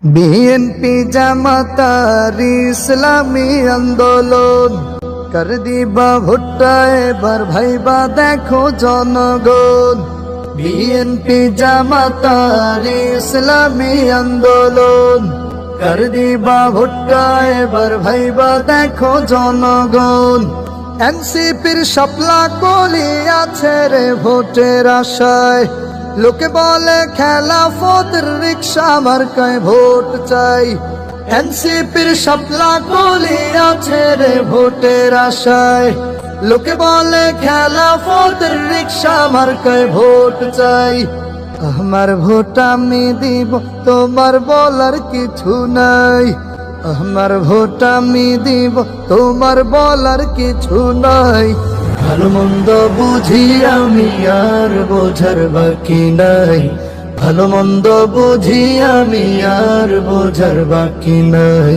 BNP জামাতার ইসলামী আন্দোলন কর দিবা ভুট্টা এবার ভাইবা দেখো জনগণ। বিএনপি জামাতার ইসলামী আন্দোলন কর দিবা ভুট্টা এবার ভাইবা দেখো জনগণ। এনসিপির শাপলা কলি আছে রে ভোটের আশায়, লোকে বলে খেলাফতের রিক্সা মার্কায় ভোট চাই। এনসিপির শাপলা কলি আছে রে ভোটের আশায়, লোকে বলে খেলাফতের রিক্সা মার্কায় ভোট চাই। আমার ভোট আমি দিব, তোমার বলার কিছু নাই। আমার ভোট আমি দিব, তোমার বলার কিছু নাই। ভালো মন্দ বুঝি আমি আর বোঝার বাকি নাই। ভালো মন্দ বুঝি আমি আর বোঝার বাকি নাই।